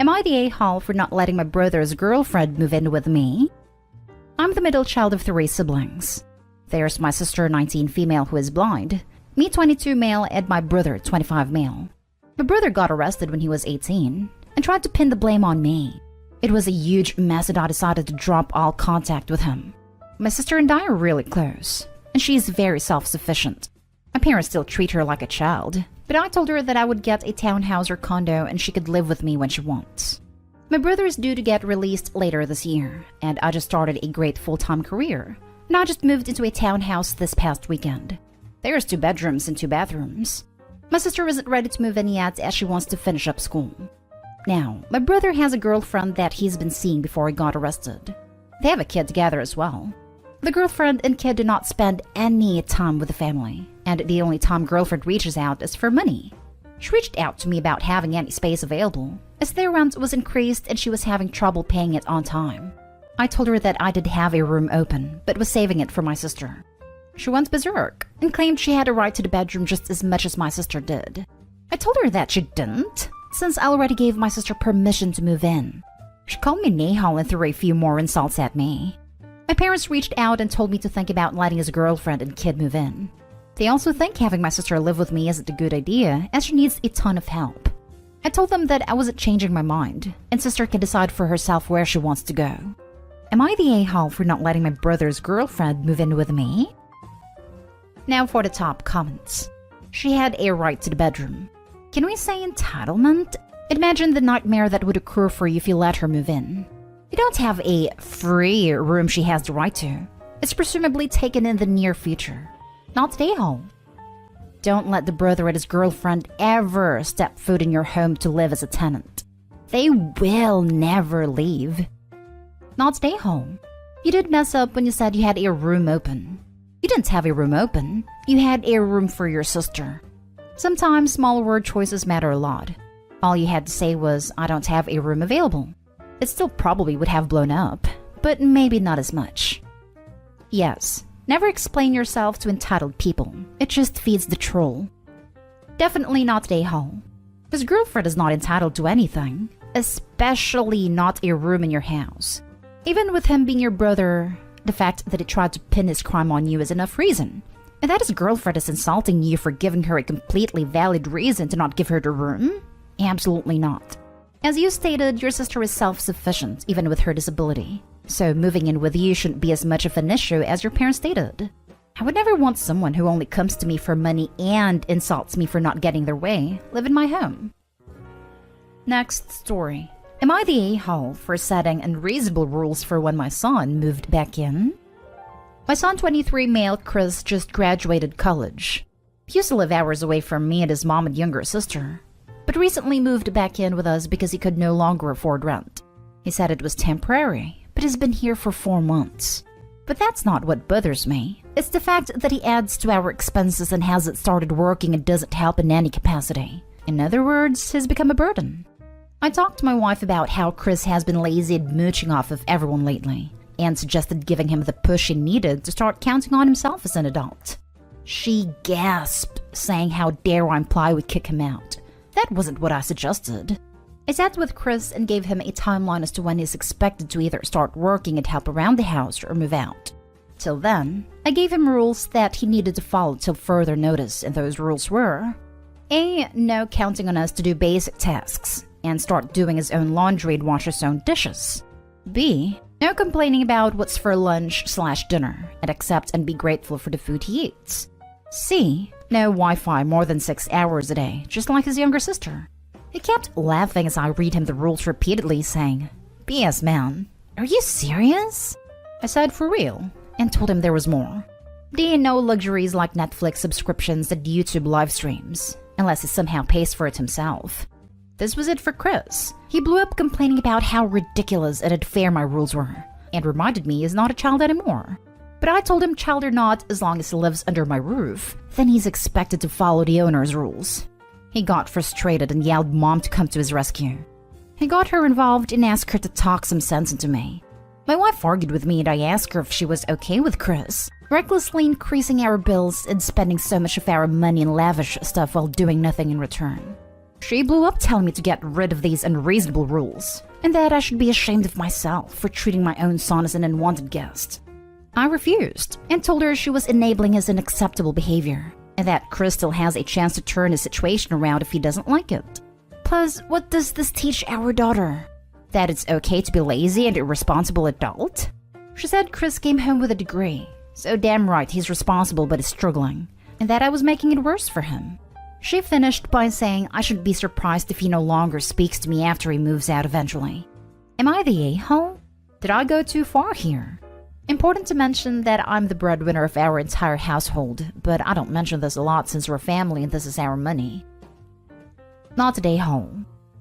Am I the a-hole for not letting my brother's girlfriend move in with me? I'm the middle child of 3 siblings. There's my sister, 19 female, who is blind, me 22 male, and my brother, 25 male. My brother got arrested when he was 18 and tried to pin the blame on me. It was a huge mess and I decided to drop all contact with him. My sister and I are really close, and she is very self-sufficient. My parents still treat her like a child, but I told her that I would get a townhouse or condo and she could live with me when she wants. My brother is due to get released later this year, and I just started a great full-time career, and I just moved into a townhouse this past weekend. There's 2 bedrooms and 2 bathrooms. My sister isn't ready to move in yet as she wants to finish up school. Now, my brother has a girlfriend that he's been seeing before he got arrested. They have a kid together as well. The girlfriend and kid do not spend any time with the family, and the only time girlfriend reaches out is for money. She reached out to me about having any space available, as their rent was increased and she was having trouble paying it on time. I told her that I did have a room open, but was saving it for my sister. She went berserk and claimed she had a right to the bedroom just as much as my sister did. I told her that she didn't, since I already gave my sister permission to move in. She called me Nahal and threw a few more insults at me. My parents reached out and told me to think about letting his girlfriend and kid move in. They also think having my sister live with me isn't a good idea, as she needs a ton of help. I told them that I wasn't changing my mind, and sister can decide for herself where she wants to go. Am I the a-hole for not letting my brother's girlfriend move in with me? Now for the top comments. She had a right to the bedroom. Can we say entitlement? Imagine the nightmare that would occur for you if you let her move in. You don't have a free room she has the right to. It's presumably taken in the near future. Not the a-hole. Don't let the brother and his girlfriend ever step foot in your home to live as a tenant. They will never leave. Not the a-hole. You did mess up when you said you had a room open. You didn't have a room open. You had a room for your sister. Sometimes small word choices matter a lot. All you had to say was, I don't have a room available. It still probably would have blown up, but maybe not as much. Yes, never explain yourself to entitled people. It just feeds the troll. Definitely not the a-hole. His girlfriend is not entitled to anything, especially not a room in your house. Even with him being your brother, the fact that he tried to pin his crime on you is enough reason. And that his girlfriend is insulting you for giving her a completely valid reason to not give her the room? Absolutely not. As you stated, your sister is self-sufficient, even with her disability. So moving in with you shouldn't be as much of an issue as your parents stated. I would never want someone who only comes to me for money and insults me for not getting their way live in my home. Next story. Am I the a-hole for setting unreasonable rules for when my son moved back in? My son, 23 male Chris, just graduated college. He used to live hours away from me and his mom and younger sister, but recently moved back in with us because he could no longer afford rent. He said it was temporary, but has been here for 4 months. But that's not what bothers me. It's the fact that he adds to our expenses and hasn't started working and doesn't help in any capacity. In other words, he's become a burden. I talked to my wife about how Chris has been lazy and mooching off of everyone lately, and suggested giving him the push he needed to start counting on himself as an adult. She gasped, saying how dare I imply we kick him out. That wasn't what I suggested. I sat with Chris and gave him a timeline as to when he's expected to either start working and help around the house or move out. Till then, I gave him rules that he needed to follow till further notice, and those rules were: A. No counting on us to do basic tasks, and start doing his own laundry and wash his own dishes. B. No complaining about what's for lunch/dinner, and accept and be grateful for the food he eats. C. No Wi-Fi more than 6 hours a day, just like his younger sister. He kept laughing as I read him the rules repeatedly, saying, BS man, are you serious? I said for real, and told him there was more. D. No luxuries like Netflix subscriptions and YouTube live streams, unless he somehow pays for it himself. This was it for Chris. He blew up complaining about how ridiculous and unfair my rules were, and reminded me he's not a child anymore. But I told him child or not, as long as he lives under my roof, then he's expected to follow the owner's rules. He got frustrated and yelled Mom to come to his rescue. He got her involved and asked her to talk some sense into me. My wife argued with me and I asked her if she was okay with Chris recklessly increasing our bills and spending so much of our money in lavish stuff while doing nothing in return. She blew up telling me to get rid of these unreasonable rules, and that I should be ashamed of myself for treating my own son as an unwanted guest. I refused and told her she was enabling his unacceptable behavior, and that Chris still has a chance to turn his situation around if he doesn't like it. Plus, what does this teach our daughter? That it's okay to be lazy and irresponsible adult? She said Chris came home with a degree, so damn right he's responsible but is struggling, and that I was making it worse for him. She finished by saying I shouldn't be surprised if he no longer speaks to me after he moves out eventually. Am I the a-hole? Did I go too far here? Important to mention that I'm the breadwinner of our entire household, but I don't mention this a lot since we're family and this is our money. Not a a-hole.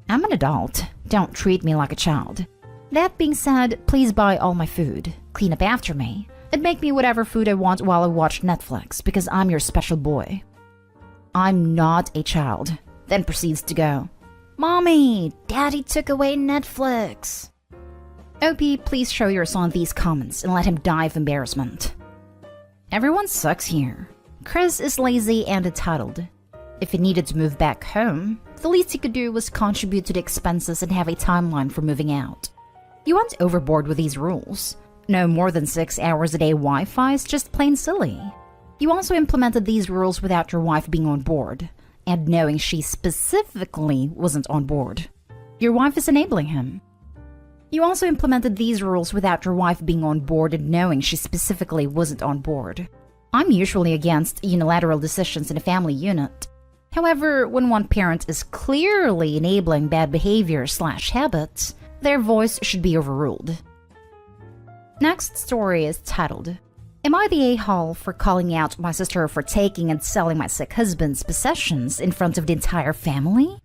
I'm an adult. Don't treat me like a child. That being said, please buy all my food, clean up after me, and make me whatever food I want while I watch Netflix because I'm your special boy. I'm not a child. Then proceeds to go, Mommy, Daddy took away Netflix. OP, please show your son these comments and let him die of embarrassment. Everyone sucks here. Chris is lazy and entitled. If he needed to move back home, the least he could do was contribute to the expenses and have a timeline for moving out. You went overboard with these rules. No more than 6 hours a day Wi-Fi is just plain silly. You also implemented these rules without your wife being on board, and knowing she specifically wasn't on board. Your wife is enabling him. You also implemented these rules without your wife being on board and knowing she specifically wasn't on board. I'm usually against unilateral decisions in a family unit. However, when one parent is clearly enabling bad behavior/habits, their voice should be overruled. Next story is titled, Am I the a-hole for calling out my sister for taking and selling my sick husband's possessions in front of the entire family?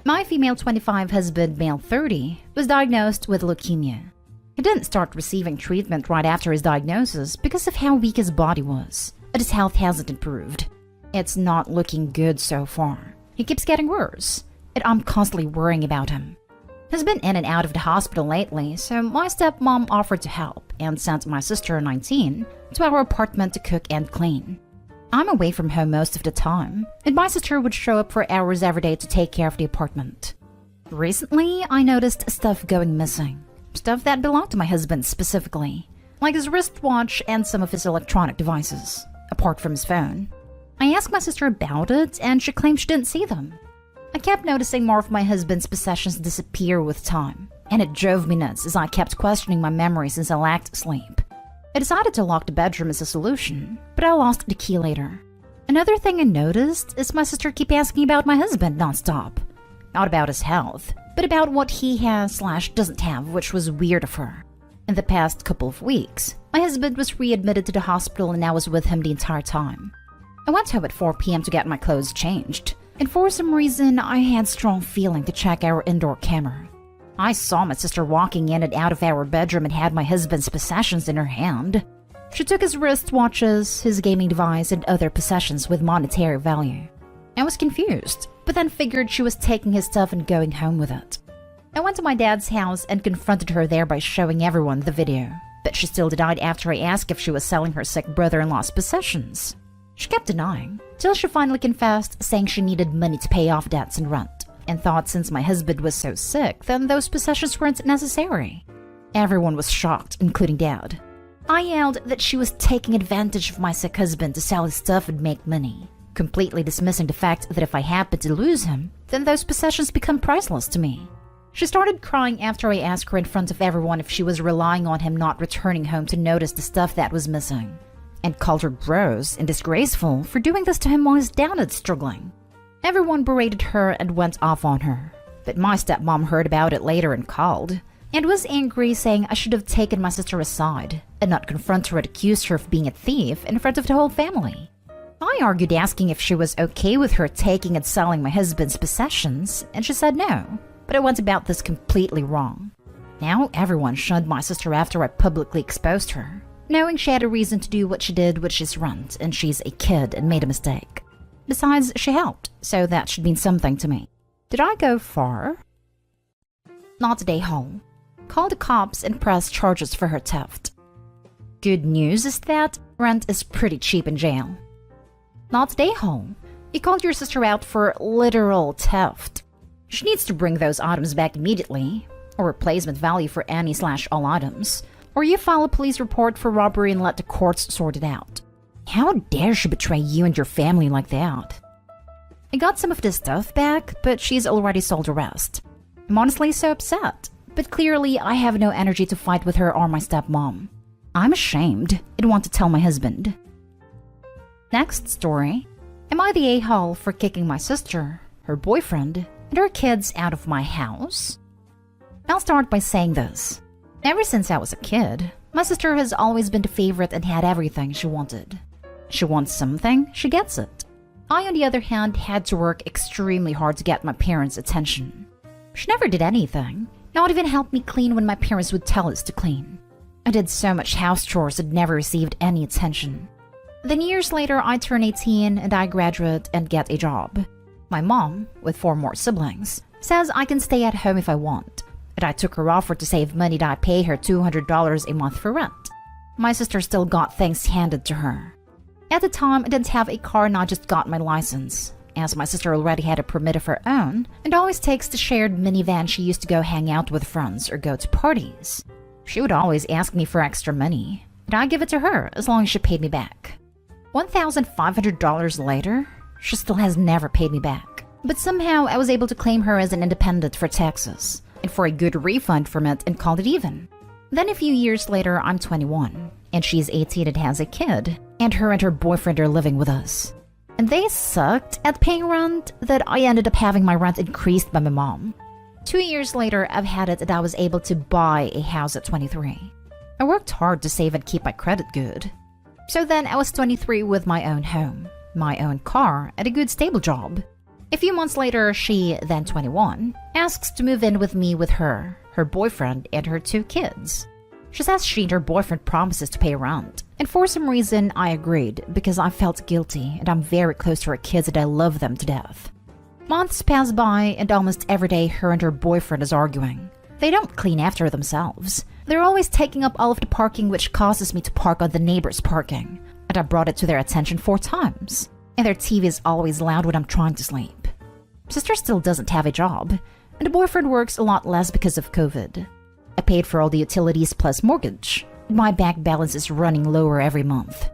My female 25 husband, male 30, was diagnosed with leukemia. He didn't start receiving treatment right after his diagnosis because of how weak his body was, but his health hasn't improved. It's not looking good so far. He keeps getting worse, and I'm constantly worrying about him. He's been in and out of the hospital lately, so my stepmom offered to help and sent my sister, 19, to our apartment to cook and clean. I'm away from home most of the time, and my sister would show up for hours every day to take care of the apartment. Recently, I noticed stuff going missing. Stuff that belonged to my husband specifically, like his wristwatch and some of his electronic devices, apart from his phone. I asked my sister about it, and she claimed she didn't see them. I kept noticing more of my husband's possessions disappear with time, and it drove me nuts as I kept questioning my memory since I lacked sleep. I decided to lock the bedroom as a solution, but I lost the key later. Another thing I noticed is my sister keep asking about my husband nonstop. Not about his health, but about what he has/doesn't have, which was weird of her. In the past couple of weeks, my husband was readmitted to the hospital and I was with him the entire time. I went home at 4 p.m. to get my clothes changed, and for some reason, I had strong feeling to check our indoor camera. I saw my sister walking in and out of our bedroom and had my husband's possessions in her hand. She took his wristwatches, his gaming device, and other possessions with monetary value. I was confused, but then figured she was taking his stuff and going home with it. I went to my dad's house and confronted her there by showing everyone the video, but she still denied after I asked if she was selling her sick brother-in-law's possessions. She kept denying, till she finally confessed, saying she needed money to pay off debts and rent, and thought since my husband was so sick, then those possessions weren't necessary. Everyone was shocked, including Dad. I yelled that she was taking advantage of my sick husband to sell his stuff and make money, completely dismissing the fact that if I happened to lose him, then those possessions become priceless to me. She started crying after I asked her in front of everyone if she was relying on him not returning home to notice the stuff that was missing, and called her gross and disgraceful for doing this to him while his dad is struggling. Everyone berated her and went off on her, but my stepmom heard about it later and called, and was angry, saying I should have taken my sister aside and not confront her and accuse her of being a thief in front of the whole family. I argued asking if she was okay with her taking and selling my husband's possessions, and she said no, but I went about this completely wrong. Now everyone shunned my sister after I publicly exposed her, knowing she had a reason to do what she did, which is rent, and she's a kid and made a mistake. Besides, she helped, so that should mean something to me. Did I go far? Not a day home. Called the cops and pressed charges for her theft. Good news is that rent is pretty cheap in jail. Not a day home. You called your sister out for literal theft. She needs to bring those items back immediately, or replacement value for any/all items, or you file a police report for robbery and let the courts sort it out. How dare she betray you and your family like that? I got some of this stuff back, but she's already sold the rest. I'm honestly so upset, but clearly I have no energy to fight with her or my stepmom. I'm ashamed and want to tell my husband. Next story. Am I the a-hole for kicking my sister, her boyfriend, and her kids out of my house? I'll start by saying this. Ever since I was a kid, my sister has always been the favorite and had everything she wanted. She wants something, she gets it. I, on the other hand, had to work extremely hard to get my parents' attention. She never did anything, not even helped me clean when my parents would tell us to clean. I did so much house chores and never received any attention. Then years later, I turn 18 and I graduate and get a job. My mom, with 4 more siblings, says I can stay at home if I want, and I took her offer to save money that I pay her $200 a month for rent. My sister still got things handed to her. At the time, I didn't have a car and I just got my license, as my sister already had a permit of her own and always takes the shared minivan she used to go hang out with friends or go to parties. She would always ask me for extra money, and I give it to her as long as she paid me back. $1,500 later, she still has never paid me back. But somehow I was able to claim her as an independent for taxes and for a good refund from it and called it even. Then a few years later, I'm 21 and she's 18 and has a kid, and her boyfriend are living with us. And they sucked at paying rent that I ended up having my rent increased by my mom. 2 years later, I've had it that I was able to buy a house at 23. I worked hard to save and keep my credit good. So then I was 23 with my own home, my own car, and a good stable job. A few months later, she, then 21, asks to move in with me with her boyfriend, and her 2 kids. She says she and her boyfriend promises to pay rent, and for some reason I agreed because I felt guilty and I'm very close to her kids and I love them to death. Months pass by and almost every day her and her boyfriend is arguing. They don't clean after themselves. They're always taking up all of the parking, which causes me to park on the neighbor's parking, and I brought it to their attention 4 times. And their TV is always loud when I'm trying to sleep. Sister still doesn't have a job, and the boyfriend works a lot less because of COVID. I paid for all the utilities plus mortgage, and my bank balance is running lower every month.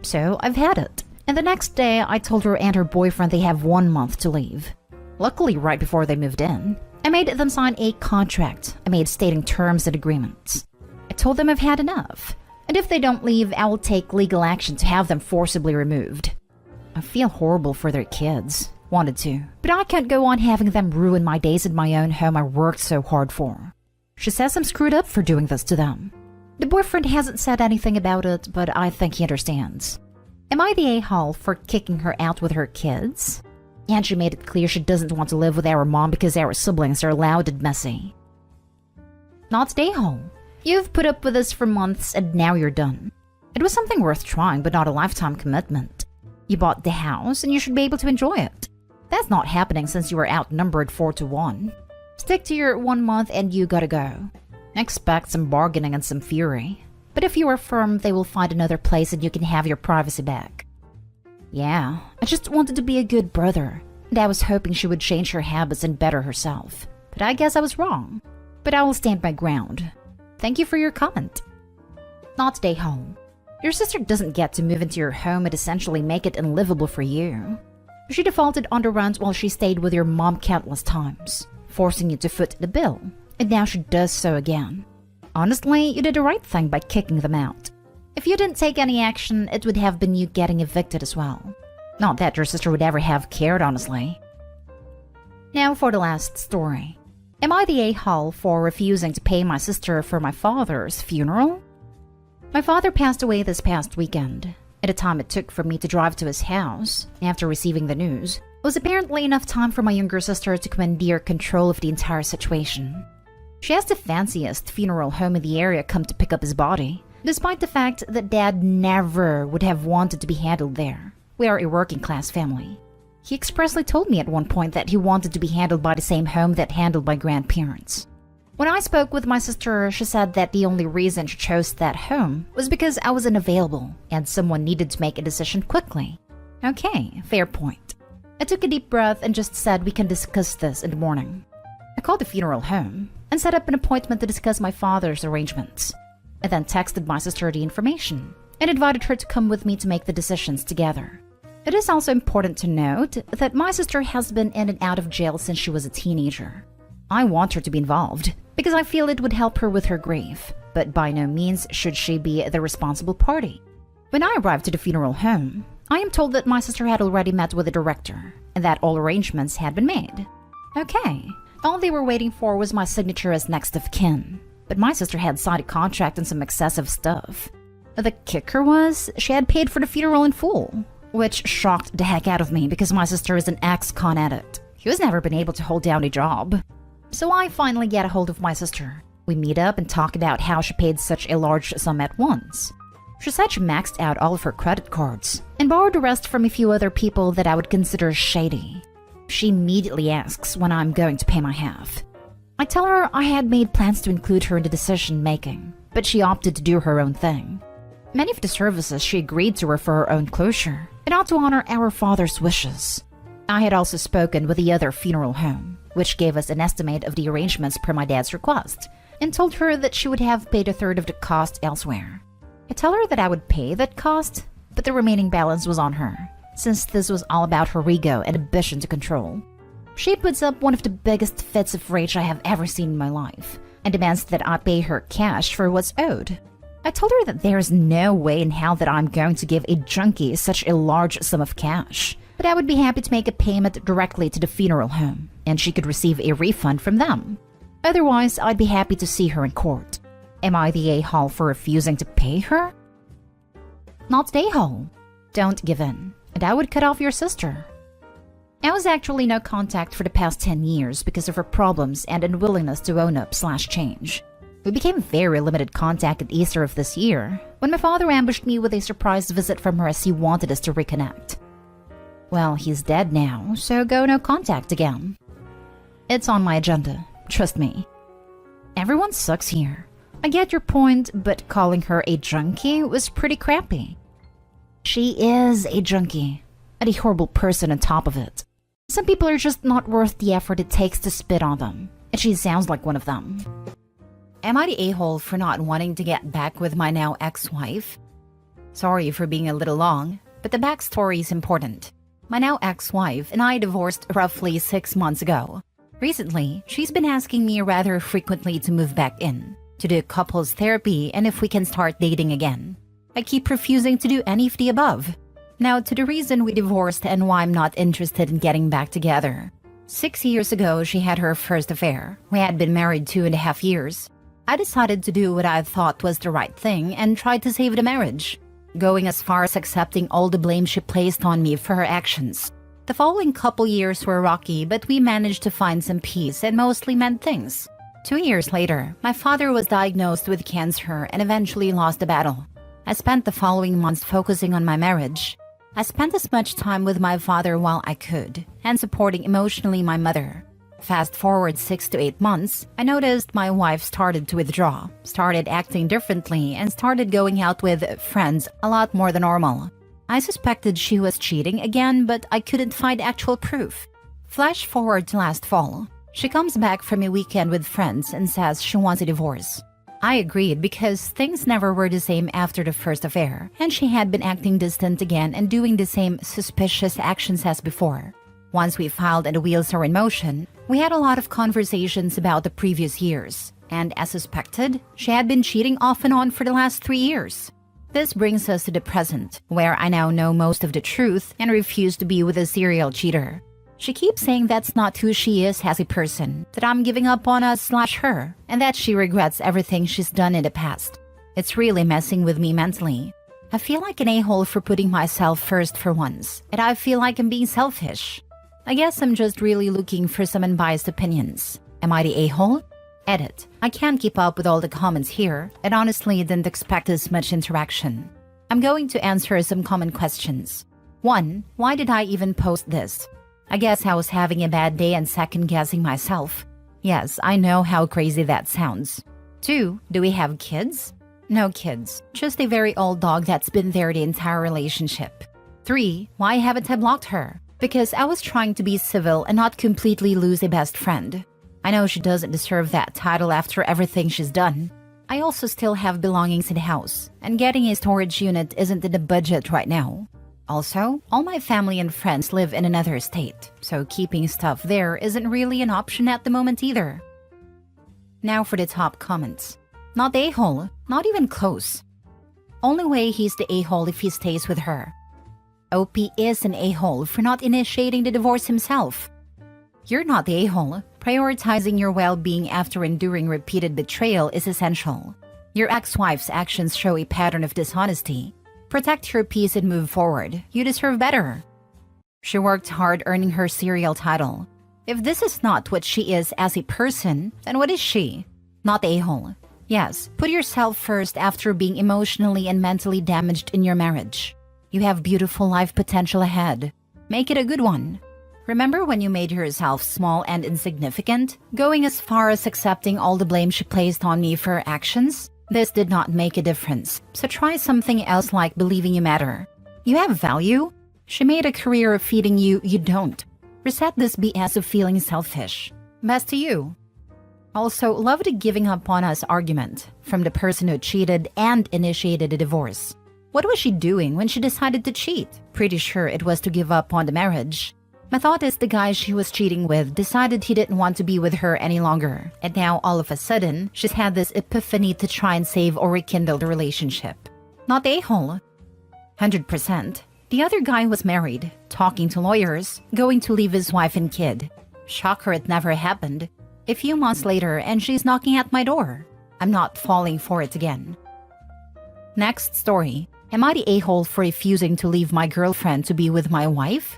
So I've had it, and the next day I told her and her boyfriend they have 1 month to leave. Luckily, right before they moved in, I made them sign a contract I made stating terms and agreements. I told them I've had enough, and if they don't leave, I will take legal action to have them forcibly removed. I feel horrible for their kids. Wanted to, but I can't go on having them ruin my days in my own home I worked so hard for. She says I'm screwed up for doing this to them. The boyfriend hasn't said anything about it, but I think he understands. Am I the a-hole for kicking her out with her kids? And she made it clear she doesn't want to live with our mom because our siblings are loud and messy. Not the a-hole. You've put up with this for months and now you're done. It was something worth trying, but not a lifetime commitment. You bought the house and you should be able to enjoy it. That's not happening since you were outnumbered 4-1. Stick to your 1 month and you gotta go. Expect some bargaining and some fury. But if you are firm, they will find another place and you can have your privacy back. Yeah, I just wanted to be a good brother, and I was hoping she would change her habits and better herself. But I guess I was wrong. But I will stand my ground. Thank you for your comment. Not stay home. Your sister doesn't get to move into your home and essentially make it unlivable for you. She defaulted on the rent while she stayed with your mom countless times, forcing you to foot the bill, and now she does so again. Honestly, you did the right thing by kicking them out. If you didn't take any action, it would have been you getting evicted as well. Not that your sister would ever have cared, honestly. Now for the last story. Am I the a-hole for refusing to pay my sister for my father's funeral? My father passed away this past weekend. At the time it took for me to drive to his house, after receiving the news, it was apparently enough time for my younger sister to commandeer control of the entire situation. She has the fanciest funeral home in the area come to pick up his body, despite the fact that Dad never would have wanted to be handled there. We are a working-class family. He expressly told me at one point that he wanted to be handled by the same home that handled my grandparents. When I spoke with my sister, she said that the only reason she chose that home was because I was unavailable and someone needed to make a decision quickly. Okay, fair point. I took a deep breath and just said we can discuss this in the morning. I called the funeral home and set up an appointment to discuss my father's arrangements. I then texted my sister the information and invited her to come with me to make the decisions together. It is also important to note that my sister has been in and out of jail since she was a teenager. I want her to be involved because I feel it would help her with her grief, but by no means should she be the responsible party. When I arrived to the funeral home, I am told that my sister had already met with the director and that all arrangements had been made. Okay, all they were waiting for was my signature as next of kin, but my sister had signed a contract and some excessive stuff. The kicker was she had paid for the funeral in full, which shocked the heck out of me because my sister is an ex-con addict who has never been able to hold down a job. So I finally get a hold of my sister. We meet up and talk about how she paid such a large sum at once. She said she maxed out all of her credit cards and borrowed the rest from a few other people that I would consider shady. She immediately asks when I'm going to pay my half. I tell her I had made plans to include her in the decision making, but she opted to do her own thing. Many of the services she agreed to were for her own closure and ought to honor our father's wishes. I had also spoken with the other funeral home, which gave us an estimate of the arrangements per my dad's request, and told her that she would have paid a third of the cost elsewhere. I tell her that I would pay that cost, but the remaining balance was on her, since this was all about her ego and ambition to control. She puts up one of the biggest fits of rage I have ever seen in my life, and demands that I pay her cash for what's owed. I told her that there is no way in hell that I'm going to give a junkie such a large sum of cash, but I would be happy to make a payment directly to the funeral home, and she could receive a refund from them. Otherwise, I'd be happy to see her in court. Am I the a-hole for refusing to pay her? Not the a-hole. Don't give in, and I would cut off your sister. I was actually no contact for the past 10 years because of her problems and unwillingness to own up/change. We became very limited contact at Easter of this year, when my father ambushed me with a surprise visit from her as he wanted us to reconnect. Well, he's dead now, so go no contact again. It's on my agenda, trust me. Everyone sucks here. I get your point, but calling her a junkie was pretty crappy. She is a junkie, and a horrible person on top of it. Some people are just not worth the effort it takes to spit on them, and she sounds like one of them. Am I the a-hole for not wanting to get back with my now ex-wife? Sorry for being a little long, but the backstory is important. My now ex-wife and I divorced roughly 6 months ago. Recently, she's been asking me rather frequently to move back in, to do couples therapy, and if we can start dating again. I keep refusing to do any of the above. Now to the reason we divorced and why I'm not interested in getting back together. 6 years ago, she had her first affair. We had been married 2.5 years. I decided to do what I thought was the right thing and tried to save the marriage, going as far as accepting all the blame she placed on me for her actions. The following couple years were rocky, but we managed to find some peace and mostly meant things. 2 years later, my father was diagnosed with cancer and eventually lost the battle. I spent the following months focusing on my marriage. I spent as much time with my father while I could, and supporting emotionally my mother. Fast forward 6 to 8 months, I noticed my wife started to withdraw, started acting differently, and started going out with friends a lot more than normal. I suspected she was cheating again, but I couldn't find actual proof. Flash forward to last fall. She comes back from a weekend with friends and says she wants a divorce. I agreed because things never were the same after the first affair, and she had been acting distant again and doing the same suspicious actions as before. Once we filed and the wheels are in motion, we had a lot of conversations about the previous years, and as suspected, she had been cheating off and on for the last 3 years. This brings us to the present, where I now know most of the truth and refuse to be with a serial cheater. She keeps saying that's not who she is as a person, that I'm giving up on us/her, and that she regrets everything she's done in the past. It's really messing with me mentally. I feel like an a-hole for putting myself first for once, and I feel like I'm being selfish. I guess I'm just really looking for some unbiased opinions. Am I the a-hole? Edit. I can't keep up with all the comments here, and honestly didn't expect as much interaction. I'm going to answer some common questions. 1. Why did I even post this? I guess I was having a bad day and second-guessing myself. Yes, I know how crazy that sounds. 2. Do we have kids? No kids, just a very old dog that's been there the entire relationship. 3. Why haven't I blocked her? because I was trying to be civil and not completely lose a best friend. I know she doesn't deserve that title after everything she's done. I also still have belongings in the house, and getting a storage unit isn't in the budget right now. Also, all my family and friends live in another state, so keeping stuff there isn't really an option at the moment either. Now for the top comments. Not the a-hole, not even close. Only way he's the a-hole if he stays with her. OP is an a-hole for not initiating the divorce himself. You're not the a-hole. Prioritizing your well-being after enduring repeated betrayal is essential. Your ex-wife's actions show a pattern of dishonesty. Protect your peace and move forward. You deserve better. She worked hard earning her serial title. If this is not what she is as a person, then what is she? Not the a-hole. Yes, put yourself first after being emotionally and mentally damaged in your marriage. You have beautiful life potential ahead. Make it a good one. Remember when you made yourself small and insignificant, going as far as accepting all the blame she placed on me for her actions? This did not make a difference, so try something else like believing you matter. You have value? She made a career of feeding you, you don't. Reset this BS of feeling selfish. Best to you. Also, love the giving up on us argument from the person who cheated and initiated a divorce. What was she doing when she decided to cheat? Pretty sure it was to give up on the marriage. My thought is the guy she was cheating with decided he didn't want to be with her any longer. And now all of a sudden, she's had this epiphany to try and save or rekindle the relationship. Not the a-hole. 100%. The other guy was married, talking to lawyers, going to leave his wife and kid. Shocker it never happened. A few months later and she's knocking at my door. I'm not falling for it again. Next story. Am I the a-hole for refusing to leave my girlfriend to be with my wife?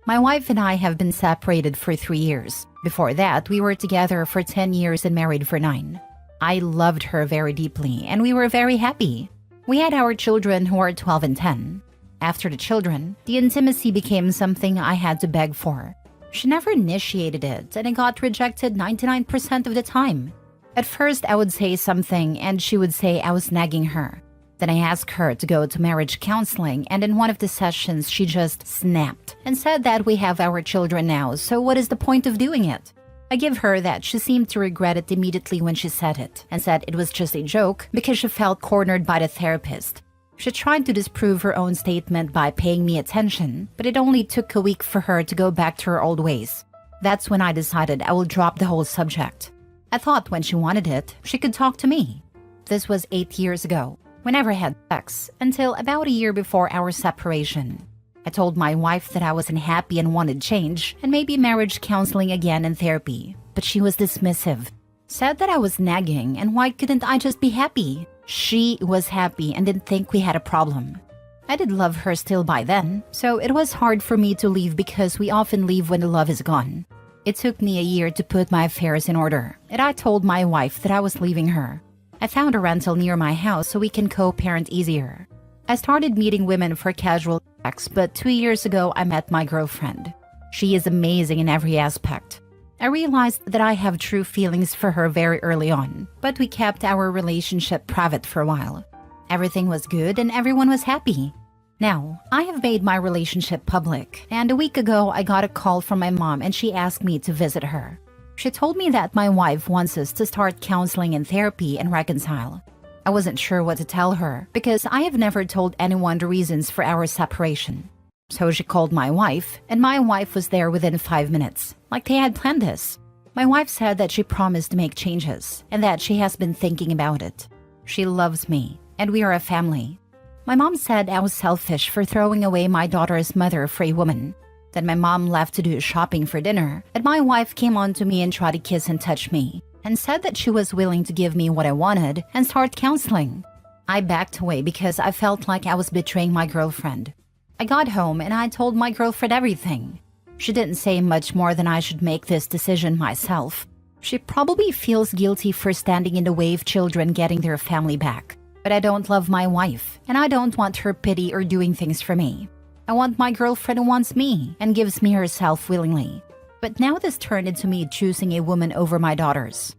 My wife and I have been separated for 3 years. Before that, we were together for 10 years and married for 9. I loved her very deeply and we were very happy. We had our children who are 12 and 10. After the children, the intimacy became something I had to beg for. She never initiated it and it got rejected 99% of the time. At first, I would say something and she would say I was nagging her. Then I asked her to go to marriage counseling, and in one of the sessions she just snapped and said that we have our children now, so what is the point of doing it? I give her that she seemed to regret it immediately when she said it, and said it was just a joke because she felt cornered by the therapist. She tried to disprove her own statement by paying me attention, but it only took a week for her to go back to her old ways. That's when I decided I will drop the whole subject. I thought when she wanted it, she could talk to me. This was 8 years ago. We never had sex until about a year before our separation. I told my wife that I was unhappy and wanted change and maybe marriage counseling again and therapy, but she was dismissive. Said that I was nagging and why couldn't I just be happy? She was happy and didn't think we had a problem. I did love her still by then, so it was hard for me to leave because we often leave when the love is gone. It took me a year to put my affairs in order, and I told my wife that I was leaving her. I found a rental near my house so we can co-parent easier. I started meeting women for casual sex, but 2 years ago I met my girlfriend. She is amazing in every aspect. I realized that I have true feelings for her very early on, but we kept our relationship private for a while. Everything was good and everyone was happy. Now, I have made my relationship public, and a week ago I got a call from my mom and she asked me to visit her. She told me that my wife wants us to start counseling and therapy and reconcile. I wasn't sure what to tell her because I have never told anyone the reasons for our separation. So she called my wife, and my wife was there within 5 minutes, like they had planned this. My wife said that she promised to make changes and that she has been thinking about it. She loves me, and we are a family. My mom said I was selfish for throwing away my daughter's mother for a woman. Then my mom left to do shopping for dinner, and my wife came on to me and tried to kiss and touch me, and said that she was willing to give me what I wanted and start counseling. I backed away because I felt like I was betraying my girlfriend. I got home and I told my girlfriend everything. She didn't say much more than I should make this decision myself. She probably feels guilty for standing in the way of children getting their family back. But I don't love my wife, and I don't want her pity or doing things for me. I want my girlfriend who wants me and gives me herself willingly. But now this turned into me choosing a woman over my daughters.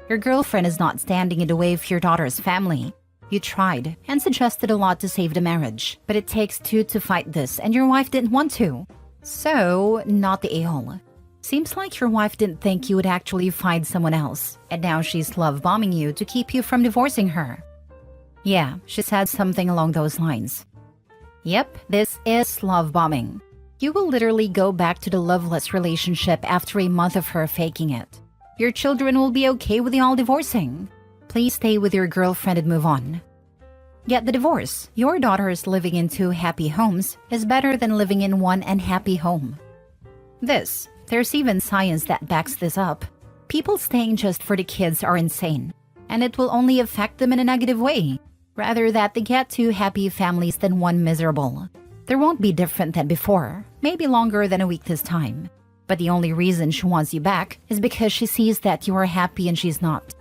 Your girlfriend is not standing in the way of your daughter's family. You tried and suggested a lot to save the marriage, but it takes two to fight this and your wife didn't want to. So, not the a-hole. Seems like your wife didn't think you would actually find someone else, and now she's love-bombing you to keep you from divorcing her. Yeah, she said something along those lines. Yep, this is love-bombing. You will literally go back to the loveless relationship after a month of her faking it. Your children will be okay with y'all divorcing. Please stay with your girlfriend and move on. Get the divorce. Your daughters living in two happy homes is better than living in one unhappy home. There's even science that backs this up. People staying just for the kids are insane, and it will only affect them in a negative way. Rather that they get two happy families than one miserable. There won't be different than before, maybe longer than a week this time. But the only reason she wants you back is because she sees that you are happy and she's not.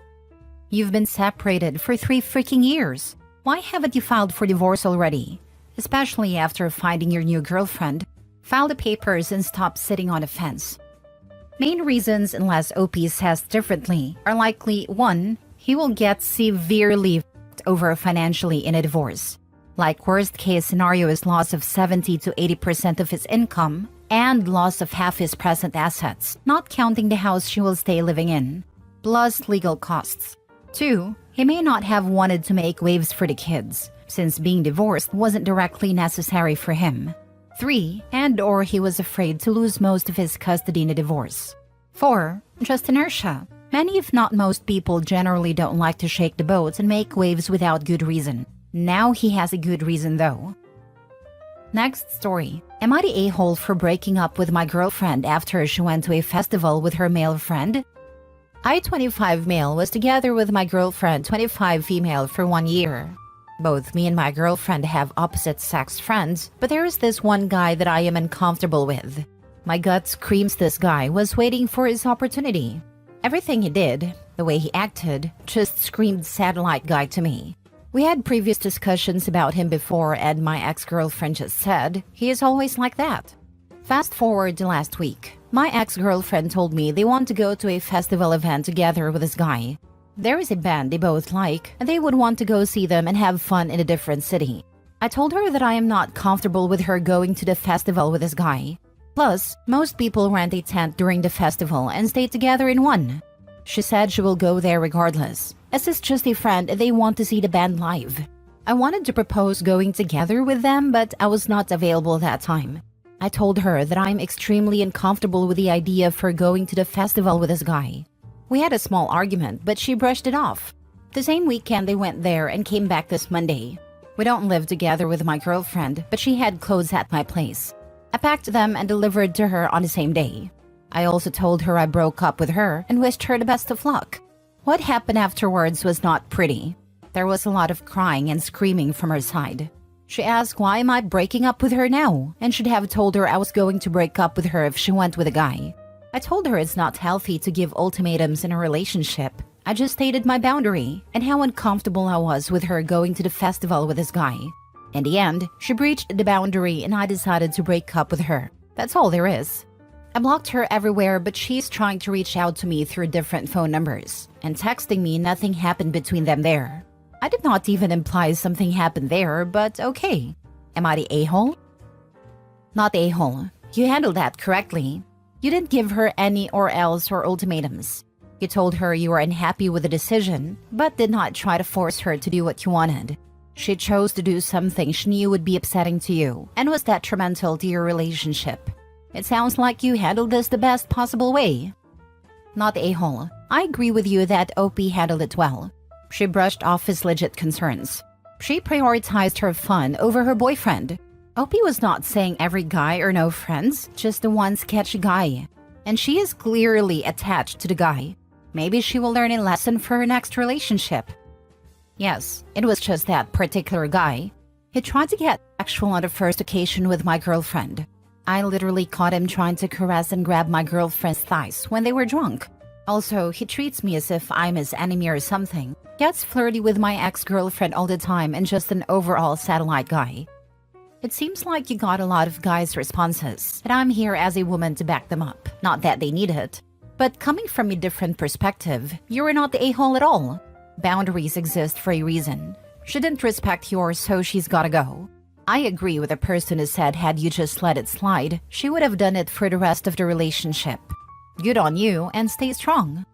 You've been separated for 3 freaking years. Why haven't you filed for divorce already? Especially after finding your new girlfriend. File the papers and stop sitting on a fence. Main reasons, unless OP says differently, are likely 1. He will get severely f***ed over financially in a divorce. Like worst case scenario is loss of 70 to 80% of his income and loss of half his present assets, not counting the house she will stay living in, plus legal costs. 2. He may not have wanted to make waves for the kids, since being divorced wasn't directly necessary for him. 3. And/or he was afraid to lose most of his custody in a divorce. 4. Just inertia. Many if not most people generally don't like to shake the boat and make waves without good reason. Now he has a good reason though. Next story. Am I the a-hole for breaking up with my girlfriend after she went to a festival with her male friend? I, 25 male, was together with my girlfriend, 25 female, for 1 year. Both me and my girlfriend have opposite-sex friends, but there is this one guy that I am uncomfortable with. My gut screams this guy was waiting for his opportunity. Everything he did, the way he acted, just screamed satellite guy to me. We had previous discussions about him before and my ex-girlfriend just said, he is always like that. Fast forward to last week. My ex-girlfriend told me they want to go to a festival event together with this guy. There is a band they both like, and they would want to go see them and have fun in a different city. I told her that I am not comfortable with her going to the festival with this guy. Plus, most people rent a tent during the festival and stay together in one. She said she will go there regardless, as it's just a friend and they want to see the band live. I wanted to propose going together with them, but I was not available that time. I told her that I'm extremely uncomfortable with the idea of her going to the festival with this guy. We had a small argument, but she brushed it off. The same weekend they went there and came back this Monday. We don't live together with my girlfriend, but she had clothes at my place. I packed them and delivered to her on the same day. I also told her I broke up with her and wished her the best of luck. What happened afterwards was not pretty. There was a lot of crying and screaming from her side. She asked why am I breaking up with her now, and should have told her I was going to break up with her if she went with a guy. I told her it's not healthy to give ultimatums in a relationship. I just stated my boundary and how uncomfortable I was with her going to the festival with this guy. In the end, she breached the boundary and I decided to break up with her. That's all there is. I blocked her everywhere, but she's trying to reach out to me through different phone numbers. And texting me, nothing happened between them there. I did not even imply something happened there, but okay. Am I the a-hole? Not the a-hole. You handled that correctly. You didn't give her any or else or ultimatums. You told her you were unhappy with the decision, but did not try to force her to do what you wanted. She chose to do something she knew would be upsetting to you and was detrimental to your relationship. It sounds like you handled this the best possible way. Not the a-hole. I agree with you that OP handled it well. She brushed off his legit concerns. She prioritized her fun over her boyfriend. OP was not saying every guy or no friends, just the one sketchy guy. And she is clearly attached to the guy. Maybe she will learn a lesson for her next relationship. Yes, it was just that particular guy. He tried to get sexual on the first occasion with my girlfriend. I literally caught him trying to caress and grab my girlfriend's thighs when they were drunk. Also, he treats me as if I'm his enemy or something. Gets flirty with my ex-girlfriend all the time and just an overall satellite guy. It seems like you got a lot of guys' responses, and I'm here as a woman to back them up. Not that they need it. But coming from a different perspective, you're not the a-hole at all. Boundaries exist for a reason. She didn't respect yours, so she's gotta go. I agree with the person who said had you just let it slide, she would have done it for the rest of the relationship. Good on you, and stay strong.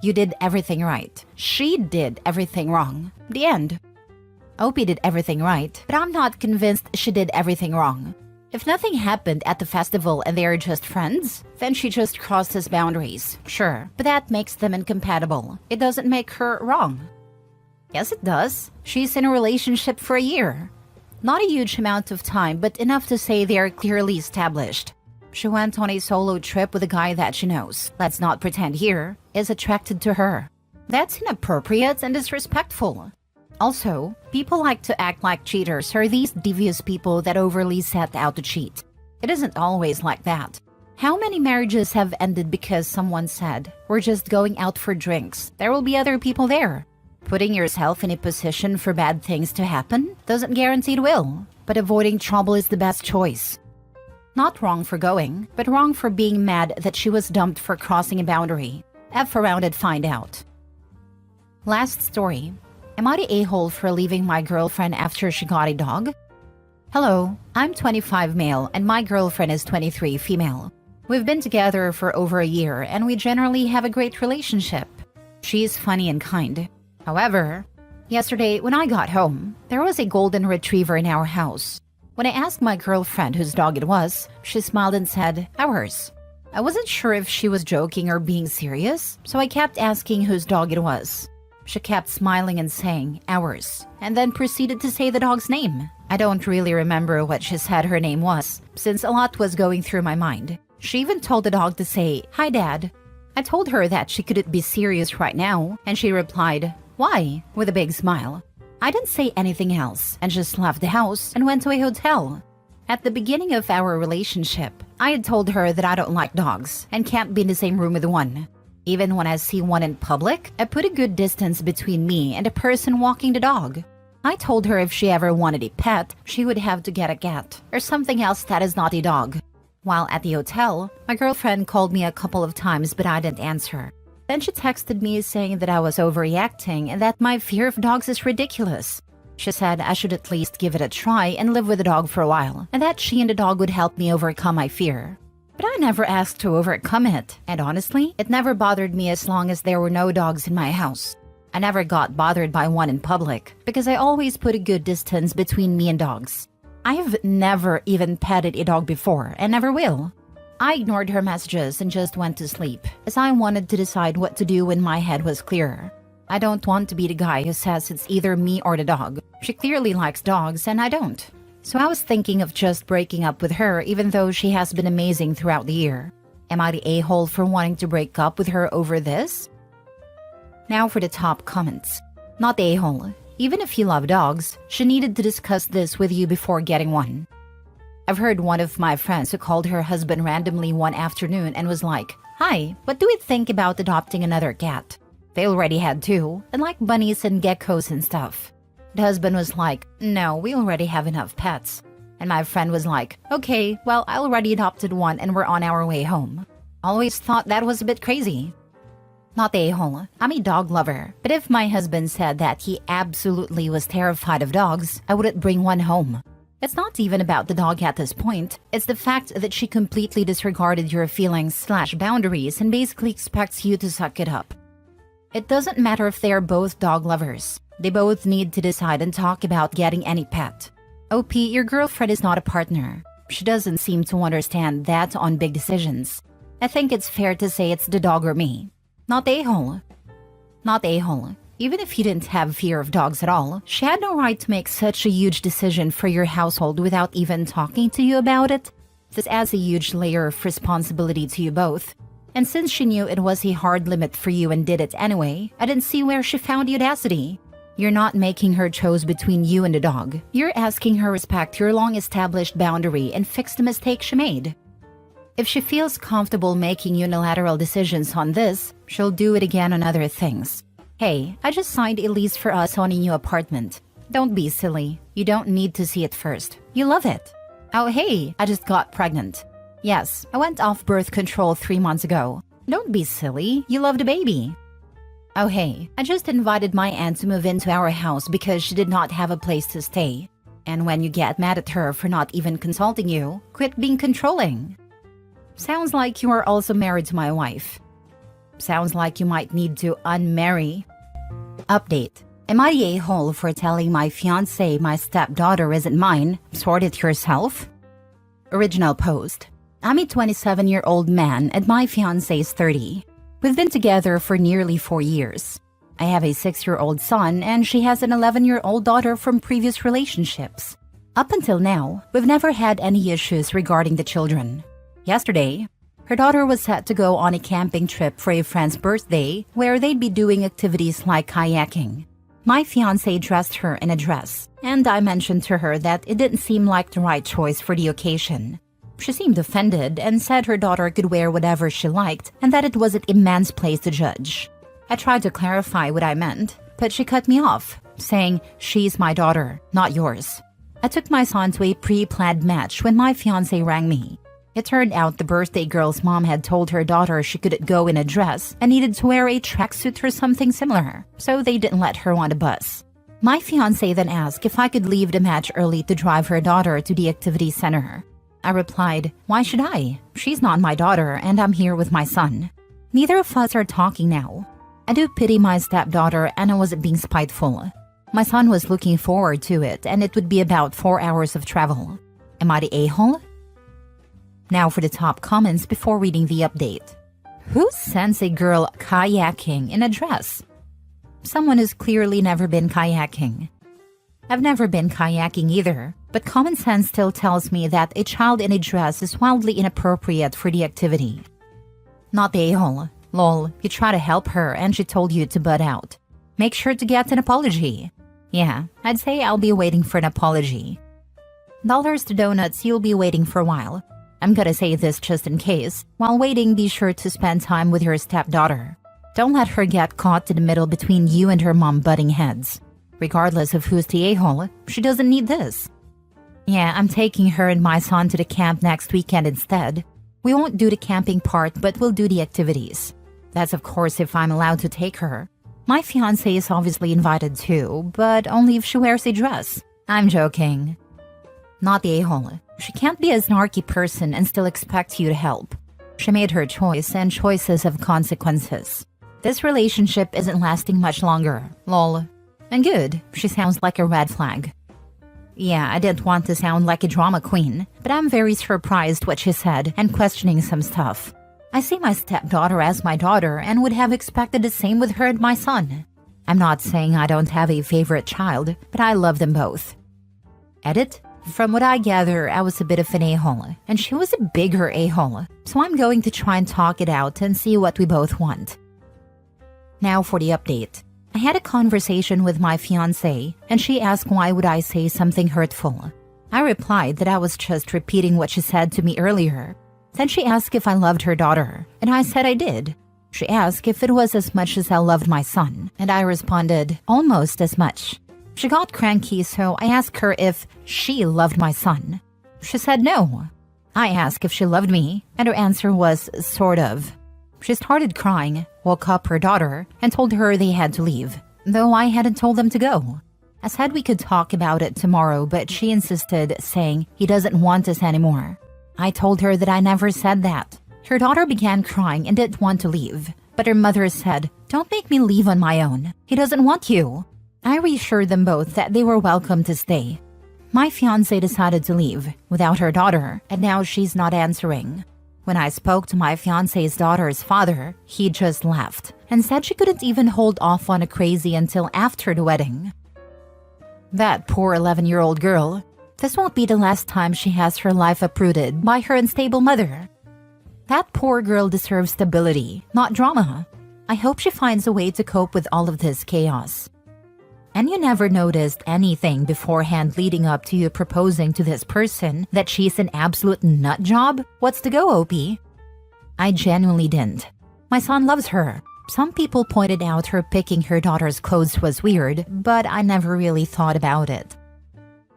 You did everything right. She did everything wrong. The end. Opie did everything right, but I'm not convinced she did everything wrong. If nothing happened at the festival and they are just friends, then she just crossed his boundaries. Sure, but that makes them incompatible. It doesn't make her wrong. Yes, it does. She's in a relationship for a year. Not a huge amount of time, but enough to say they are clearly established. She went on a solo trip with a guy that she knows, let's not pretend here, is attracted to her. That's inappropriate and disrespectful. Also, people like to act like cheaters are these devious people that overly set out to cheat. It isn't always like that. How many marriages have ended because someone said, "We're just going out for drinks. There will be other people there." Putting yourself in a position for bad things to happen doesn't guarantee it will, but avoiding trouble is the best choice. Not wrong for going, but wrong for being mad that she was dumped for crossing a boundary. F around and find out. Last story. Am I the a-hole for leaving my girlfriend after she got a dog? Hello, I'm 25 male and my girlfriend is 23 female. We've been together for over a year and we generally have a great relationship. She's funny and kind. However, yesterday when I got home, there was a golden retriever in our house. When I asked my girlfriend whose dog it was, she smiled and said, "Ours." I wasn't sure if she was joking or being serious, so I kept asking whose dog it was. She kept smiling and saying, "Ours," and then proceeded to say the dog's name. I don't really remember what she said her name was, since a lot was going through my mind. She even told the dog to say, "Hi, Dad." I told her that she couldn't be serious right now, and she replied, "Why?" with a big smile. I didn't say anything else and just left the house and went to a hotel. At the beginning of our relationship, I had told her that I don't like dogs and can't be in the same room with one. Even when I see one in public, I put a good distance between me and the person walking the dog. I told her if she ever wanted a pet, she would have to get a cat or something else that is not a dog. While at the hotel, my girlfriend called me a couple of times but I didn't answer. Then she texted me saying that I was overreacting and that my fear of dogs is ridiculous. She said I should at least give it a try and live with the dog for a while, and that she and the dog would help me overcome my fear. But I never asked to overcome it, and honestly, it never bothered me as long as there were no dogs in my house. I never got bothered by one in public, because I always put a good distance between me and dogs. I've never even petted a dog before, and never will. I ignored her messages and just went to sleep, as I wanted to decide what to do when my head was clearer. I don't want to be the guy who says it's either me or the dog. She clearly likes dogs, and I don't. So I was thinking of just breaking up with her even though she has been amazing throughout the year. Am I the a-hole for wanting to break up with her over this? Now for the top comments. Not the a-hole. Even if you love dogs, she needed to discuss this with you before getting one. I've heard one of my friends who called her husband randomly one afternoon and was like, "Hi, what do we think about adopting another cat?" They already had two, and like bunnies and geckos and stuff. The husband was like, "No, we already have enough pets." And my friend was like, "Okay, well, I already adopted one and we're on our way home." Always thought that was a bit crazy. Not the a-hole. I'm a dog lover, but if my husband said that he absolutely was terrified of dogs, I wouldn't bring one home. It's not even about the dog at this point. It's the fact that she completely disregarded your feelings/boundaries and basically expects you to suck it up. It doesn't matter if they are both dog lovers. They both need to decide and talk about getting any pet. OP, your girlfriend is not a partner. She doesn't seem to understand that on big decisions. I think it's fair to say it's the dog or me. Not the a-hole. Not the a-hole. Even if you didn't have fear of dogs at all, she had no right to make such a huge decision for your household without even talking to you about it. This adds a huge layer of responsibility to you both. And since she knew it was a hard limit for you and did it anyway, I didn't see where she found the audacity. You're not making her choose between you and the dog. You're asking her respect your long-established boundary and fix the mistake she made. If she feels comfortable making unilateral decisions on this, she'll do it again on other things. Hey, I just signed a lease for us on a new apartment. Don't be silly. You don't need to see it first. You love it. Oh hey, I just got pregnant. Yes, I went off birth control 3 months ago. Don't be silly. You love the baby. Oh hey, I just invited my aunt to move into our house because she did not have a place to stay. And when you get mad at her for not even consulting you, quit being controlling. Sounds like you are also married to my wife. Sounds like you might need to unmarry. Update. Am I the a-hole for telling my fiancé my stepdaughter isn't mine? Sort it yourself? Original post. I'm a 27-year-old man and my fiancé is 30. We've been together for nearly 4 years. I have a 6-year-old son and she has an 11-year-old daughter from previous relationships. Up until now, we've never had any issues regarding the children. Yesterday, her daughter was set to go on a camping trip for a friend's birthday where they'd be doing activities like kayaking. My fiancé dressed her in a dress, and I mentioned to her that it didn't seem like the right choice for the occasion. She seemed offended and said her daughter could wear whatever she liked and that it wasn't a man's place to judge. I tried to clarify what I meant, but she cut me off, saying, "She's my daughter, not yours." I took my son to a pre-planned match when my fiancé rang me. It turned out the birthday girl's mom had told her daughter she couldn't go in a dress and needed to wear a tracksuit or something similar, so they didn't let her on the bus. My fiancé then asked if I could leave the match early to drive her daughter to the activity center. I replied, "Why should I? She's not my daughter and I'm here with my son." Neither of us are talking now. I do pity my stepdaughter and I wasn't being spiteful. My son was looking forward to it and it would be about 4 hours of travel. Am I the a-hole? Now for the top comments before reading the update. Who sends a girl kayaking in a dress? Someone who's clearly never been kayaking. I've never been kayaking either, but common sense still tells me that a child in a dress is wildly inappropriate for the activity. Not the a-hole. Lol, you try to help her and she told you to butt out. Make sure to get an apology. Yeah, I'd say I'll be waiting for an apology. Dollars to donuts, you'll be waiting for a while. I'm gonna say this just in case. While waiting, be sure to spend time with your stepdaughter. Don't let her get caught in the middle between you and her mom butting heads. Regardless of who's the a-hole, she doesn't need this. Yeah, I'm taking her and my son to the camp next weekend instead. We won't do the camping part, but we'll do the activities. That's of course if I'm allowed to take her. My fiancé is obviously invited too, but only if she wears a dress. I'm joking. Not the a-hole. She can't be a snarky person and still expect you to help. She made her choice and choices have consequences. This relationship isn't lasting much longer. Lol. And good, she sounds like a red flag. Yeah, I didn't want to sound like a drama queen, but I'm very surprised what she said and questioning some stuff. I see my stepdaughter as my daughter and would have expected the same with her and my son. I'm not saying I don't have a favorite child, but I love them both. Edit? From what I gather, I was a bit of an a-hole, and she was a bigger a-hole, so I'm going to try and talk it out and see what we both want. Now for the update. I had a conversation with my fiancé, and she asked why would I say something hurtful. I replied that I was just repeating what she said to me earlier. Then she asked if I loved her daughter, and I said I did. She asked if it was as much as I loved my son, and I responded, almost as much. She got cranky, so I asked her if she loved my son. She said no. I asked if she loved me, and her answer was sort of. She started crying, woke up her daughter, and told her they had to leave, though I hadn't told them to go. I said we could talk about it tomorrow, but she insisted, saying he doesn't want us anymore. I told her that I never said that. Her daughter began crying and didn't want to leave, but her mother said, "Don't make me leave on my own. He doesn't want you." I reassured them both that they were welcome to stay. My fiancé decided to leave without her daughter, and now she's not answering. When I spoke to my fiancé's daughter's father, he just laughed and said she couldn't even hold off on a crazy until after the wedding. That poor 11-year-old girl. This won't be the last time she has her life uprooted by her unstable mother. That poor girl deserves stability, not drama. I hope she finds a way to cope with all of this chaos. And you never noticed anything beforehand leading up to you proposing to this person that she's an absolute nut job? What's the go, OP? I genuinely didn't. My son loves her. Some people pointed out her picking her daughter's clothes was weird, but I never really thought about it.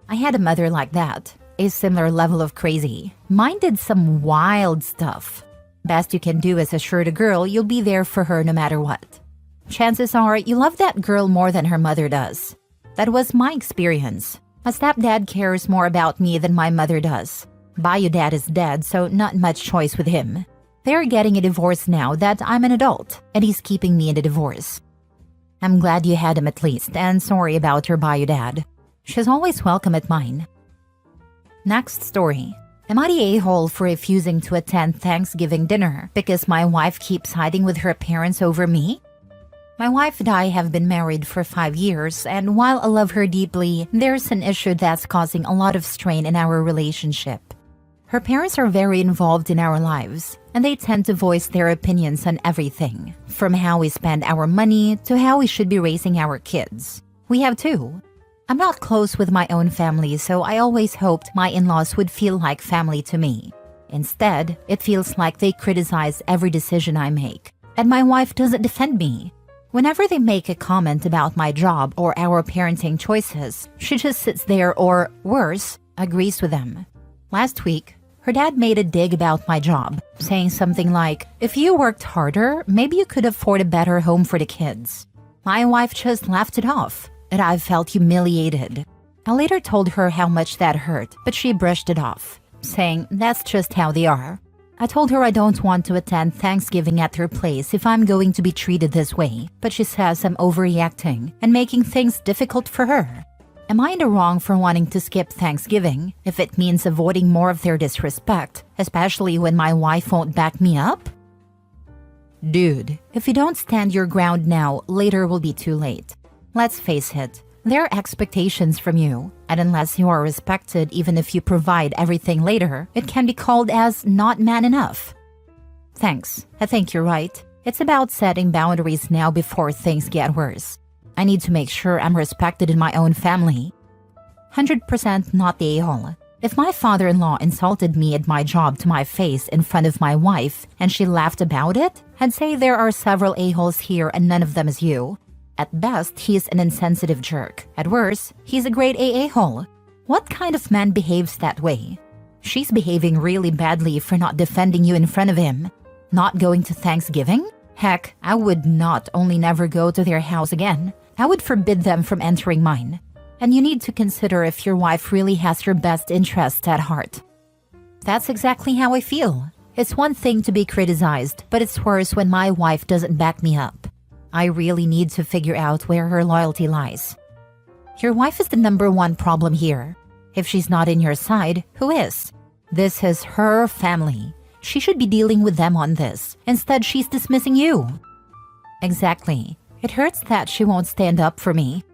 I had a mother like that, a similar level of crazy. Mine did some wild stuff. Best you can do is assure the girl you'll be there for her no matter what. Chances are you love that girl more than her mother does. That was my experience. My stepdad cares more about me than my mother does. Bio dad is dead, so not much choice with him. They're getting a divorce now that I'm an adult, and he's keeping me in the divorce. I'm glad you had him at least, and sorry about your bio dad. She's always welcome at mine. Next story. Am I the a-hole for refusing to attend Thanksgiving dinner because my wife keeps hiding with her parents over me? My wife and I have been married for 5 years, and while I love her deeply, there's an issue that's causing a lot of strain in our relationship. Her parents are very involved in our lives, and they tend to voice their opinions on everything, from how we spend our money to how we should be raising our kids. We have two. I'm not close with my own family, so I always hoped my in-laws would feel like family to me. Instead, it feels like they criticize every decision I make, and my wife doesn't defend me. Whenever they make a comment about my job or our parenting choices, she just sits there or, worse, agrees with them. Last week, her dad made a dig about my job, saying something like, "If you worked harder, maybe you could afford a better home for the kids." My wife just laughed it off, and I felt humiliated. I later told her how much that hurt, but she brushed it off, saying that's just how they are. I told her I don't want to attend Thanksgiving at her place if I'm going to be treated this way, but she says I'm overreacting and making things difficult for her. Am I in the wrong for wanting to skip Thanksgiving if it means avoiding more of their disrespect, especially when my wife won't back me up? Dude, if you don't stand your ground now, later will be too late. Let's face it, there are expectations from you, and unless you are respected even if you provide everything later, it can be called as not man enough. Thanks, I think you're right. It's about setting boundaries now before things get worse. I need to make sure I'm respected in my own family. 100% not the a-hole. If my father-in-law insulted me at my job to my face in front of my wife and she laughed about it, I'd say there are several a-holes here and none of them is you. At best, he's an insensitive jerk. At worst, he's a grade A-hole. What kind of man behaves that way? She's behaving really badly for not defending you in front of him. Not going to Thanksgiving? Heck, I would not only never go to their house again, I would forbid them from entering mine. And you need to consider if your wife really has your best interests at heart. That's exactly how I feel. It's one thing to be criticized, but it's worse when my wife doesn't back me up. I really need to figure out where her loyalty lies. Your wife is the #1 problem here. If she's not in your side, who is? This is her family. She should be dealing with them on this. Instead, she's dismissing you. Exactly. It hurts that she won't stand up for me.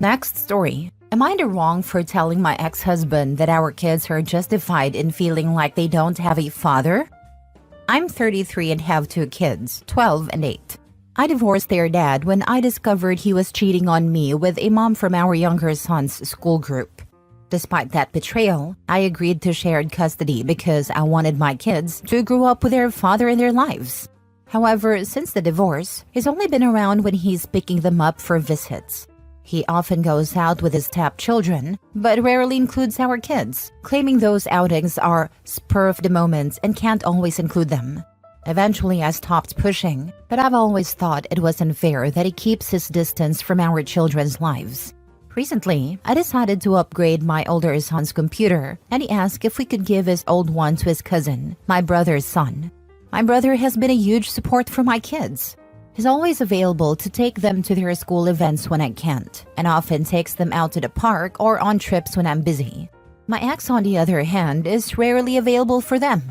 Next story. Am I in the wrong for telling my ex-husband that our kids are justified in feeling like they don't have a father? I'm 33 and have 2 kids, 12 and 8. I divorced their dad when I discovered he was cheating on me with a mom from our younger son's school group. Despite that betrayal, I agreed to shared custody because I wanted my kids to grow up with their father in their lives. However, since the divorce, he's only been around when he's picking them up for visits. He often goes out with his stepchildren, but rarely includes our kids, claiming those outings are spur of the moment and can't always include them. Eventually, I stopped pushing, but I've always thought it was unfair that he keeps his distance from our children's lives. Recently, I decided to upgrade my older son's computer, and he asked if we could give his old one to his cousin, my brother's son. My brother has been a huge support for my kids. He's always available to take them to their school events when I can't, and often takes them out to the park or on trips when I'm busy. My ex, on the other hand, is rarely available for them.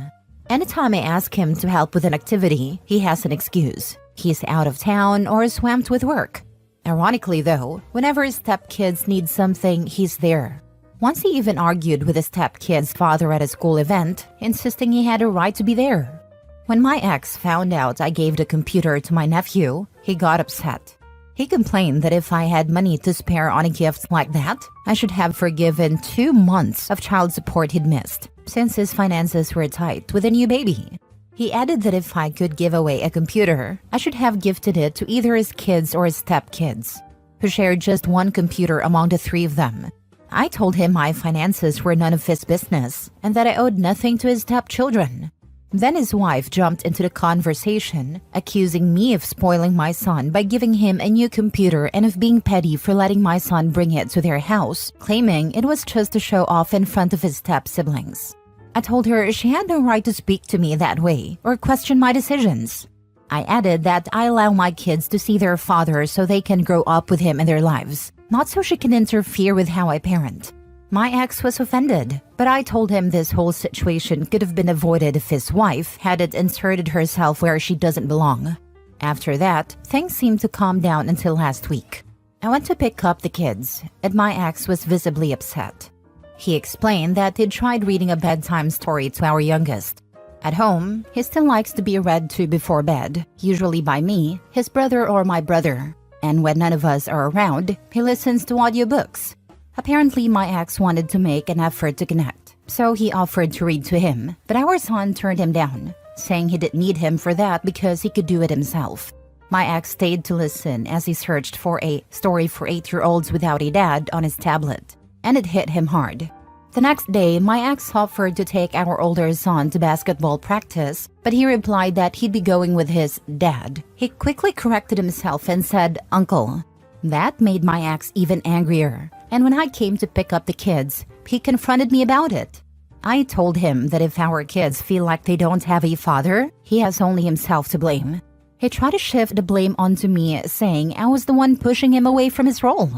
Anytime I ask him to help with an activity, he has an excuse. He's out of town or swamped with work. Ironically though, whenever his stepkids need something, he's there. Once he even argued with his stepkid's father at a school event, insisting he had a right to be there. When my ex found out I gave the computer to my nephew, he got upset. He complained that if I had money to spare on a gift like that, I should have forgiven 2 months of child support he'd missed, since his finances were tight with a new baby. He added that if I could give away a computer, I should have gifted it to either his kids or his stepkids, who shared just 1 computer among the 3 of them. I told him my finances were none of his business and that I owed nothing to his stepchildren. Then his wife jumped into the conversation, accusing me of spoiling my son by giving him a new computer and of being petty for letting my son bring it to their house, claiming it was just to show off in front of his step-siblings. I told her she had no right to speak to me that way or question my decisions. I added that I allow my kids to see their father so they can grow up with him in their lives, not so she can interfere with how I parent. My ex was offended, but I told him this whole situation could have been avoided if his wife hadn't inserted herself where she doesn't belong. After that, things seemed to calm down until last week. I went to pick up the kids, and my ex was visibly upset. He explained that he'd tried reading a bedtime story to our youngest. At home, he still likes to be read to before bed, usually by me, his brother or my brother. And when none of us are around, he listens to audiobooks. Apparently, my ex wanted to make an effort to connect, so he offered to read to him, but our son turned him down, saying he didn't need him for that because he could do it himself. My ex stayed to listen as he searched for a story for 8-year-olds without a dad on his tablet, and it hit him hard. The next day, my ex offered to take our older son to basketball practice, but he replied that he'd be going with his dad. He quickly corrected himself and said, "Uncle." That made my ex even angrier, and when I came to pick up the kids, he confronted me about it. I told him that if our kids feel like they don't have a father, he has only himself to blame. He tried to shift the blame onto me, saying I was the one pushing him away from his role.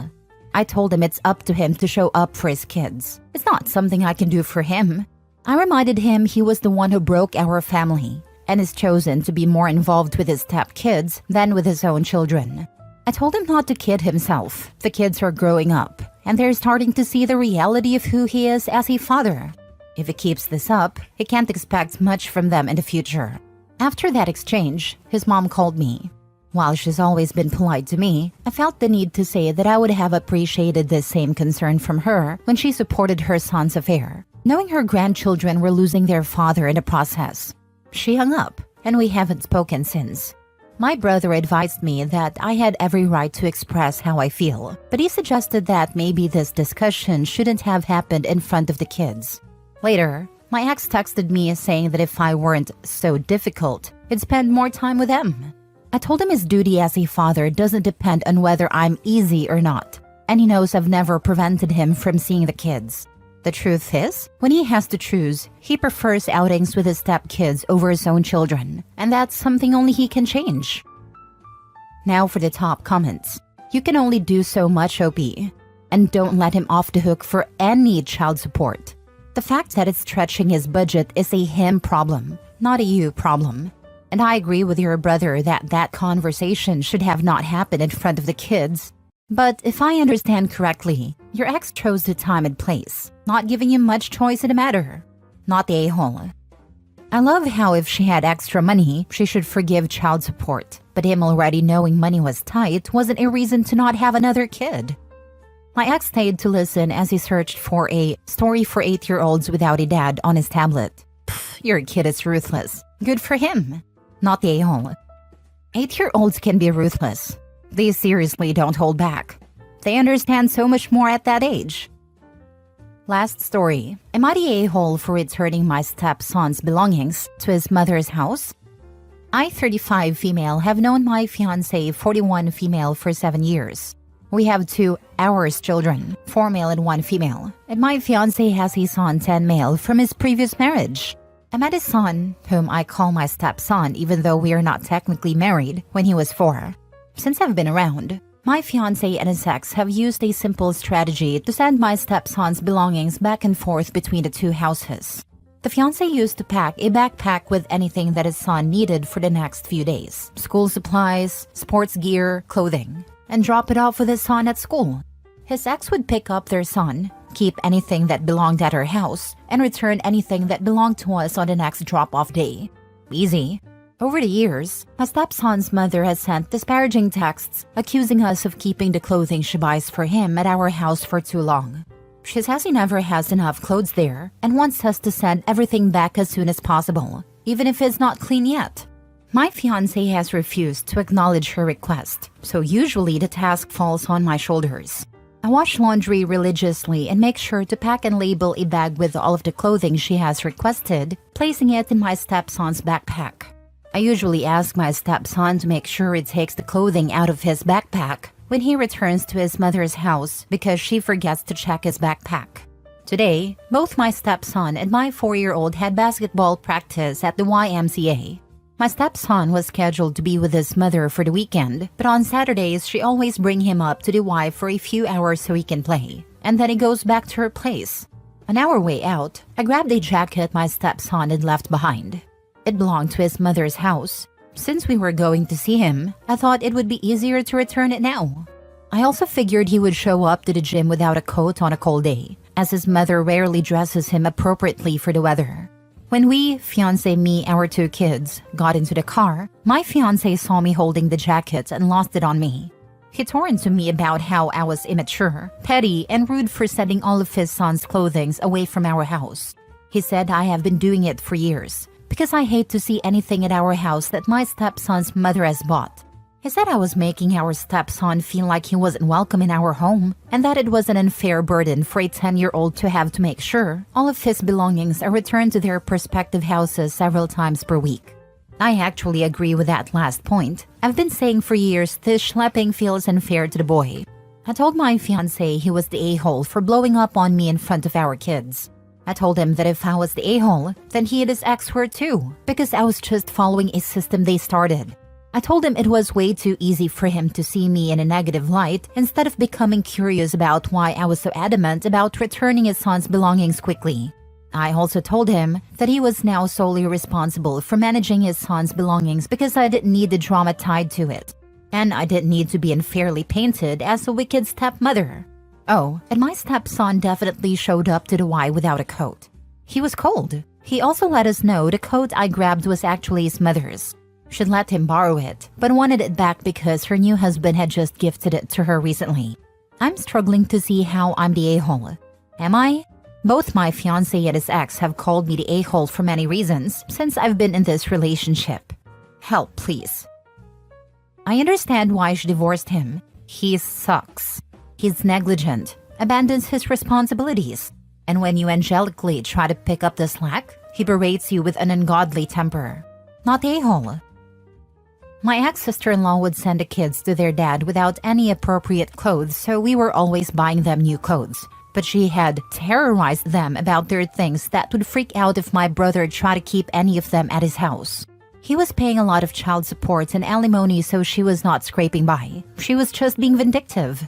I told him it's up to him to show up for his kids. It's not something I can do for him. I reminded him he was the one who broke our family and has chosen to be more involved with his stepkids than with his own children. I told him not to kid himself. The kids are growing up, and they're starting to see the reality of who he is as a father. If he keeps this up, he can't expect much from them in the future. After that exchange, his mom called me. While she's always been polite to me, I felt the need to say that I would have appreciated the same concern from her when she supported her son's affair, knowing her grandchildren were losing their father in the process. She hung up, and we haven't spoken since. My brother advised me that I had every right to express how I feel, but he suggested that maybe this discussion shouldn't have happened in front of the kids. Later, my ex texted me saying that if I weren't so difficult, he'd spend more time with them. I told him his duty as a father doesn't depend on whether I'm easy or not, and he knows I've never prevented him from seeing the kids. The truth is, when he has to choose, he prefers outings with his stepkids over his own children, and that's something only he can change. Now for the top comments. You can only do so much, OP, and don't let him off the hook for any child support. The fact that it's stretching his budget is a him problem, not a you problem. And I agree with your brother that that conversation should have not happened in front of the kids. But if I understand correctly, your ex chose the time and place, not giving you much choice in the matter. Not the a-hole. I love how if she had extra money, she should forgive child support. But him already knowing money was tight wasn't a reason to not have another kid. My ex stayed to listen as he searched for a story for 8-year-olds without a dad on his tablet. Your kid is ruthless. Good for him. Not the a-hole. 8-year-olds can be ruthless. They seriously don't hold back. They understand so much more at that age. Last story. Am I the a-hole for returning my stepson's belongings to his mother's house? I, 35 female, have known my fiancé, 41 female, for 7 years. We have 2 ours children, 4 male and 1 female. And my fiancé has a son, 10 male, from his previous marriage. I met his son, whom I call my stepson even though we are not technically married, when he was 4. Since I've been around, my fiancé and his ex have used a simple strategy to send my stepson's belongings back and forth between the 2 houses. The fiancé used to pack a backpack with anything that his son needed for the next few days. School supplies, sports gear, clothing, and drop it off with his son at school. His ex would pick up their son, keep anything that belonged at her house, and return anything that belonged to us on the next drop-off day. Easy. Over the years, my stepson's mother has sent disparaging texts accusing us of keeping the clothing she buys for him at our house for too long. She says he never has enough clothes there and wants us to send everything back as soon as possible, even if it's not clean yet. My fiancé has refused to acknowledge her request, so usually the task falls on my shoulders. I wash laundry religiously and make sure to pack and label a bag with all of the clothing she has requested, placing it in my stepson's backpack. I usually ask my stepson to make sure he takes the clothing out of his backpack when he returns to his mother's house because she forgets to check his backpack. Today, both my stepson and my 4-year-old had basketball practice at the YMCA. My stepson was scheduled to be with his mother for the weekend, but on Saturdays she always bring him up to the Y for a few hours so he can play, and then he goes back to her place. On our way out, I grabbed a jacket my stepson had left behind. It belonged to his mother's house. Since we were going to see him, I thought it would be easier to return it now. I also figured he would show up to the gym without a coat on a cold day, as his mother rarely dresses him appropriately for the weather. When we, fiancé, me, our 2 kids, got into the car, my fiancé saw me holding the jacket and lost it on me. He tore into me about how I was immature, petty, and rude for sending all of his son's clothing away from our house. He said I have been doing it for years, because I hate to see anything at our house that my stepson's mother has bought. He said I was making our stepson feel like he wasn't welcome in our home, and that it was an unfair burden for a 10-year-old to have to make sure all of his belongings are returned to their respective houses several times per week. I actually agree with that last point. I've been saying for years this schlepping feels unfair to the boy. I told my fiancé he was the a-hole for blowing up on me in front of our kids. I told him that if I was the a-hole, then he and his ex were too, because I was just following a system they started. I told him it was way too easy for him to see me in a negative light instead of becoming curious about why I was so adamant about returning his son's belongings quickly. I also told him that he was now solely responsible for managing his son's belongings because I didn't need the drama tied to it. And I didn't need to be unfairly painted as a wicked stepmother. Oh, and my stepson definitely showed up to the Y without a coat. He was cold. He also let us know the coat I grabbed was actually his mother's. She'd let him borrow it, but wanted it back because her new husband had just gifted it to her recently. I'm struggling to see how I'm the a-hole. Am I? Both my fiancé and his ex have called me the a-hole for many reasons since I've been in this relationship. Help, please. I understand why she divorced him. He sucks. He's negligent, abandons his responsibilities, and when you angelically try to pick up the slack, he berates you with an ungodly temper. Not the a-hole. My ex-sister-in-law would send the kids to their dad without any appropriate clothes, so we were always buying them new clothes. But she had terrorized them about their things that would freak out if my brother tried to keep any of them at his house. He was paying a lot of child support and alimony, so she was not scraping by. She was just being vindictive.